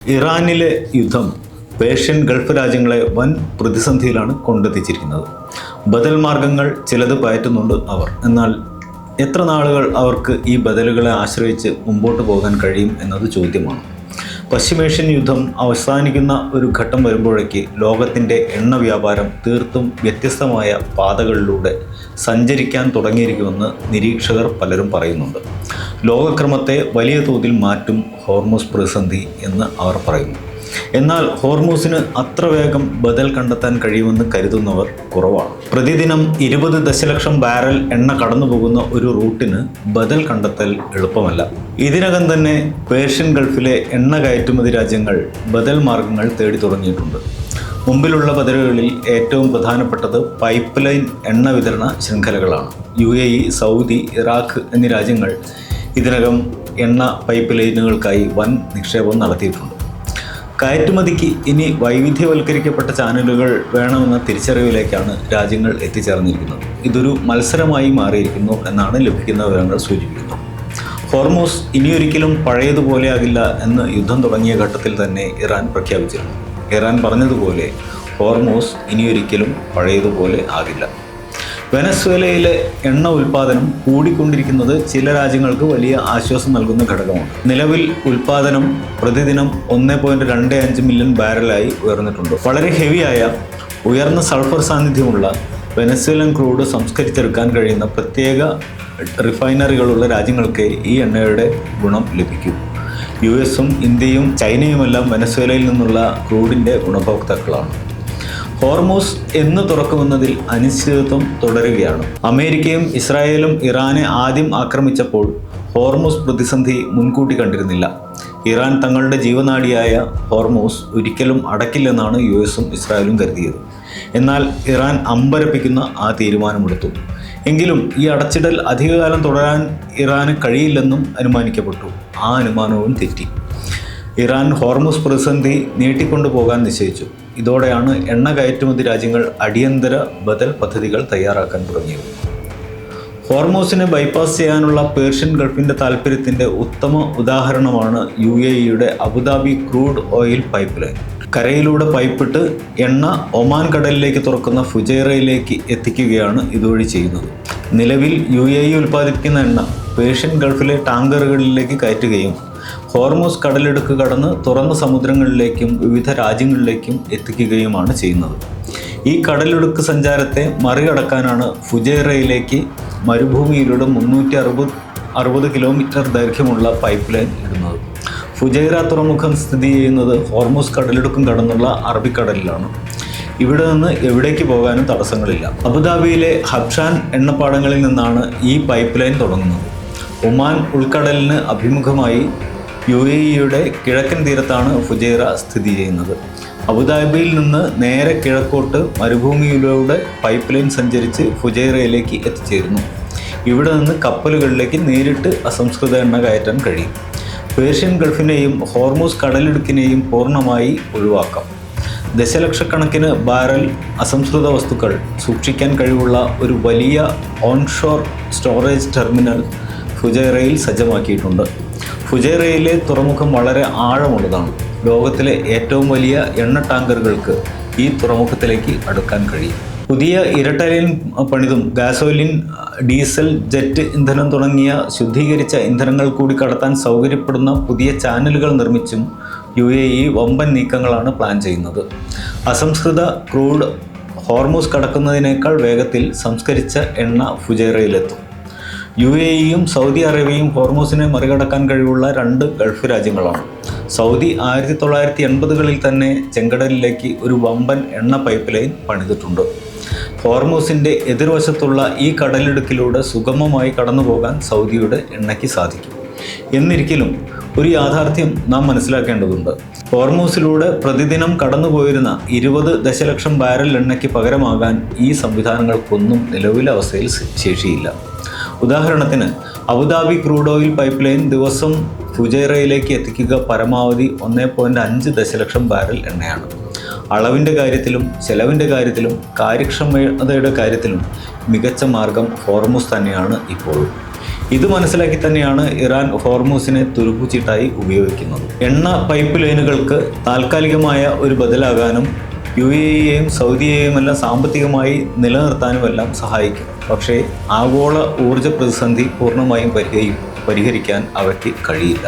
ഇറാനിലെ യുദ്ധം Persian Gulf രാജ്യങ്ങളെ വൻ പ്രതിസന്ധിയിലാണ് കൊണ്ടെത്തിച്ചിരിക്കുന്നത്. ബദൽ മാർഗങ്ങൾ ചിലത് പയറ്റുന്നുണ്ട് അവർ. എന്നാൽ എത്ര നാളുകൾ അവർക്ക് ഈ ബദലുകളെ ആശ്രയിച്ച് മുമ്പോട്ട് പോകാൻ കഴിയും എന്നത് ചോദ്യമാണ്. പശ്ചിമേഷ്യൻ യുദ്ധം അവസാനിക്കുന്ന ഒരു ഘട്ടം വരുമ്പോഴേക്ക് ലോകത്തിൻ്റെ എണ്ണ വ്യാപാരം തീർത്തും വ്യത്യസ്തമായ പാതകളിലൂടെ സഞ്ചരിക്കാൻ തുടങ്ങിയിരിക്കുമെന്ന് നിരീക്ഷകർ പലരും പറയുന്നുണ്ട്. ലോകക്രമത്തെ വലിയ തോതിൽ മാറ്റും ഹോർമൂസ് പ്രതിസന്ധി എന്ന് അവർ പറയുന്നു. എന്നാൽ ഹോർമൂസിന് അത്ര വേഗം ബദൽ കണ്ടെത്താൻ കഴിയുമെന്ന് കരുതുന്നവർ കുറവാണ്. പ്രതിദിനം 20 ദശലക്ഷം ബാരൽ എണ്ണ കടന്നുപോകുന്ന ഒരു റൂട്ടിന് ബദൽ കണ്ടെത്തൽ എളുപ്പമല്ല. ഇതിനകം തന്നെ പേർഷ്യൻ ഗൾഫിലെ എണ്ണ കയറ്റുമതി രാജ്യങ്ങൾ ബദൽ മാർഗങ്ങൾ തേടി തുടങ്ങിയിട്ടുണ്ട്. മുമ്പിലുള്ള ബദലുകളിൽ ഏറ്റവും പ്രധാനപ്പെട്ടത് പൈപ്പ് ലൈൻ എണ്ണ വിതരണ ശൃംഖലകളാണ്. UAE, സൗദി, ഇറാഖ് എന്നീ രാജ്യങ്ങൾ ഇതിനകം എണ്ണ പൈപ്പ് ലൈനുകൾക്കായി വൻ നിക്ഷേപം നടത്തിയിട്ടുണ്ട്. കയറ്റുമതിക്ക് ഇനി വൈവിധ്യവൽക്കരിക്കപ്പെട്ട ചാനലുകൾ വേണമെന്ന തിരിച്ചറിവിലേക്കാണ് രാജ്യങ്ങൾ എത്തിച്ചേർന്നിരിക്കുന്നത്. ഇതൊരു മത്സരമായി മാറിയിരിക്കുന്നു എന്നാണ് ലഭിക്കുന്ന വിവരങ്ങൾ സൂചിപ്പിക്കുന്നത്. ഹോർമൂസ് ഇനിയൊരിക്കലും പഴയതുപോലെയാകില്ല എന്ന് യുദ്ധം തുടങ്ങിയ ഘട്ടത്തിൽ തന്നെ ഇറാൻ പ്രഖ്യാപിച്ചിരുന്നു. ഇറാൻ പറഞ്ഞതുപോലെ ഹോർമൂസ് ഇനിയൊരിക്കലും പഴയതുപോലെ ആകില്ല. വെനസ്വേലയിലെ എണ്ണ ഉൽപ്പാദനം കൂടിക്കൊണ്ടിരിക്കുന്നത് ചില രാജ്യങ്ങൾക്ക് വലിയ ആശ്വാസം നൽകുന്ന ഘടകമാണ്. നിലവിൽ ഉൽപ്പാദനം പ്രതിദിനം 1.25 മില്യൺ ബാരലായി ഉയർന്നിട്ടുണ്ട്. വളരെ ഹെവിയായ ഉയർന്ന സൾഫർ സാന്നിധ്യമുള്ള വെനസ്വേലൻ ക്രൂഡ് സംസ്കരിച്ചെടുക്കാൻ കഴിയുന്ന പ്രത്യേക റിഫൈനറികളുള്ള രാജ്യങ്ങൾക്ക് ഈ എണ്ണയുടെ ഗുണം ലഭിക്കും. US-ഉം ഇന്ത്യയും ചൈനയുമെല്ലാം വെനസ്വേലയിൽ നിന്നുള്ള ക്രൂഡിൻ്റെ ഗുണഭോക്താക്കളാണ്. ഹോർമൂസ് എന്ന് തുറക്കുമെന്നതിൽ അനിശ്ചിതത്വം തുടരുകയാണ്. അമേരിക്കയും ഇസ്രായേലും ഇറാനെ ആദ്യം ആക്രമിച്ചപ്പോൾ ഹോർമൂസ് പ്രതിസന്ധി മുൻകൂട്ടി കണ്ടിരുന്നില്ല. ഇറാൻ തങ്ങളുടെ ജീവനാഡിയായ ഹോർമൂസ് ഒരിക്കലും അടക്കില്ലെന്നാണ് US-ഉം ഇസ്രായേലും കരുതിയത്. എന്നാൽ ഇറാൻ അമ്പരപ്പിക്കുന്ന ആ തീരുമാനമെടുത്തു. എങ്കിലും ഈ അടച്ചിടൽ അധികകാലം തുടരാൻ ഇറാന് കഴിയില്ലെന്നും അനുമാനിക്കപ്പെട്ടു. ആ അനുമാനവും തെറ്റി. ഇറാൻ ഹോർമൂസ് പ്രതിസന്ധി നീട്ടിക്കൊണ്ടുപോകാൻ നിശ്ചയിച്ചു. ഇതോടെയാണ് എണ്ണ കയറ്റുമതി രാജ്യങ്ങൾ അടിയന്തര ബദൽ പദ്ധതികൾ തയ്യാറാക്കാൻ തുടങ്ങിയത്. ഹോർമൂസിനെ ബൈപ്പാസ് ചെയ്യാനുള്ള പേർഷ്യൻ ഗൾഫിൻ്റെ താൽപ്പര്യത്തിൻ്റെ ഉത്തമ ഉദാഹരണമാണ് UAE-യുടെ Abu Dhabi crude oil pipeline. കരയിലൂടെ പൈപ്പിട്ട് എണ്ണ ഒമാൻ കടലിലേക്ക് തുറക്കുന്ന ഫുജൈറയിലേക്ക് എത്തിക്കുകയാണ് ഇതുവഴി ചെയ്യുന്നത്. നിലവിൽ UAE ഉൽപ്പാദിപ്പിക്കുന്ന എണ്ണ പേർഷ്യൻ ഗൾഫിലെ ടാങ്കറുകളിലേക്ക് കയറ്റുകയും ഹോർമൂസ് കടലിടുക്ക് കടന്ന് തുറന്ന സമുദ്രങ്ങളിലേക്കും വിവിധ രാജ്യങ്ങളിലേക്കും എത്തിക്കുകയുമാണ് ചെയ്യുന്നത്. ഈ കടലിടുക്ക് സഞ്ചാരത്തെ മറികടക്കാനാണ് ഫുജൈറയിലേക്ക് മരുഭൂമിയിലൂടെ 360 കിലോമീറ്റർ ദൈർഘ്യമുള്ള പൈപ്പ് ലൈൻ ഇടുന്നത്. ഫുജൈറ തുറമുഖം സ്ഥിതി ചെയ്യുന്നത് ഹോർമൂസ് കടലിടുക്കും കടന്നുള്ള അറബിക്കടലിലാണ്. ഇവിടെ നിന്ന് എവിടേക്ക് പോകാനും തടസ്സങ്ങളില്ല. അബുദാബിയിലെ ഹബ്ഷാൻ എണ്ണപ്പാടങ്ങളിൽ നിന്നാണ് ഈ പൈപ്പ് ലൈൻ തുടങ്ങുന്നത്. ഒമാൻ ഉൾക്കടലിന് അഭിമുഖമായി UAE-യുടെ കിഴക്കൻ തീരത്താണ് ഫുജൈറ സ്ഥിതി ചെയ്യുന്നത്. അബുദാബിയിൽ നിന്ന് നേരെ കിഴക്കോട്ട് മരുഭൂമിയിലൂടെ പൈപ്പ് ലൈൻ സഞ്ചരിച്ച് ഫുജൈറയിലേക്ക് എത്തിച്ചേരുന്നു. ഇവിടെ നിന്ന് കപ്പലുകളിലേക്ക് നേരിട്ട് അസംസ്കൃത എണ്ണ കയറ്റാൻ കഴിയും. പേർഷ്യൻ ഗൾഫിനെയും ഹോർമൂസ് കടലിടുക്കിനെയും പൂർണ്ണമായി ഒഴിവാക്കാം. ദശലക്ഷക്കണക്കിന് ബാരൽ അസംസ്കൃത വസ്തുക്കൾ സൂക്ഷിക്കാൻ കഴിവുള്ള ഒരു വലിയ ഓൺഷോർ സ്റ്റോറേജ് ടെർമിനൽ ഫുജൈറയിൽ സജ്ജമാക്കിയിട്ടുണ്ട്. ഫുജൈറയിലെ തുറമുഖം വളരെ ആഴമുള്ളതാണ്. ലോകത്തിലെ ഏറ്റവും വലിയ എണ്ണ ടാങ്കറുകൾക്ക് ഈ തുറമുഖത്തിലേക്ക് അടുക്കാൻ കഴിയും. പുതിയ ഇരട്ട ലൈൻ പണിതും ഗാസോലിൻ, ഡീസൽ, ജെറ്റ് ഇന്ധനം തുടങ്ങിയ ശുദ്ധീകരിച്ച ഇന്ധനങ്ങൾ കൂടി കടത്താൻ സൗകര്യപ്പെടുന്ന പുതിയ ചാനലുകൾ നിർമ്മിച്ചും UAE വമ്പൻ നീക്കങ്ങളാണ് പ്ലാൻ ചെയ്യുന്നത്. അസംസ്കൃത ക്രൂഡ് ഹോർമൂസ് കടക്കുന്നതിനേക്കാൾ വേഗത്തിൽ സംസ്കരിച്ച എണ്ണ ഫുജൈറയിലെത്തും. UAE-യും സൗദി അറേബ്യയും ഹോർമൂസിനെ മറികടക്കാൻ കഴിവുള്ള 2 ഗൾഫ് രാജ്യങ്ങളാണ്. സൗദി 1980-കളിൽ തന്നെ ചെങ്കടലിലേക്ക് ഒരു വമ്പൻ എണ്ണ പൈപ്പ് ലൈൻ പണിതിട്ടുണ്ട്. ഹോർമൂസിൻ്റെ എതിർവശത്തുള്ള ഈ കടലിടുക്കിലൂടെ സുഗമമായി കടന്നുപോകാൻ സൗദിയുടെ എണ്ണയ്ക്ക് സാധിക്കും. എന്നിരിക്കലും ഒരു യാഥാർത്ഥ്യം നാം മനസ്സിലാക്കേണ്ടതുണ്ട്. ഹോർമൂസിലൂടെ പ്രതിദിനം കടന്നുപോയിരുന്ന 20 ദശലക്ഷം ബാരൽ എണ്ണയ്ക്ക് പകരമാകാൻ ഈ സംവിധാനങ്ങൾക്കൊന്നും നിലവിലെ അവസ്ഥയിൽ ശേഷിയില്ല. ഉദാഹരണത്തിന് Abu Dhabi crude oil pipe line ദിവസം ഫുജൈറയിലേക്ക് എത്തിക്കുക പരമാവധി 1.5 ദശലക്ഷം ബാരൽ എണ്ണയാണ്. അളവിൻ്റെ കാര്യത്തിലും ചെലവിൻ്റെ കാര്യത്തിലും കാര്യക്ഷമതയുടെ കാര്യത്തിലും മികച്ച മാർഗം ഹോർമൂസ് തന്നെയാണ് ഇപ്പോഴും. ഇത് മനസ്സിലാക്കി തന്നെയാണ് ഇറാൻ ഹോർമൂസിനെ തുരുപ്പുചീട്ടായി ഉപയോഗിക്കുന്നത്. എണ്ണ പൈപ്പ് ലൈനുകൾക്ക് താൽക്കാലികമായ ഒരു ബദലാകാനും UAEയെയും സൗദിയെയുമെല്ലാം സാമ്പത്തികമായി നിലനിർത്താനുമെല്ലാം സഹായിക്കും. പക്ഷേ ആഗോള ഊർജ പ്രതിസന്ധി പൂർണ്ണമായും പരിഹരിക്കാൻ അവയ്ക്ക് കഴിയില്ല.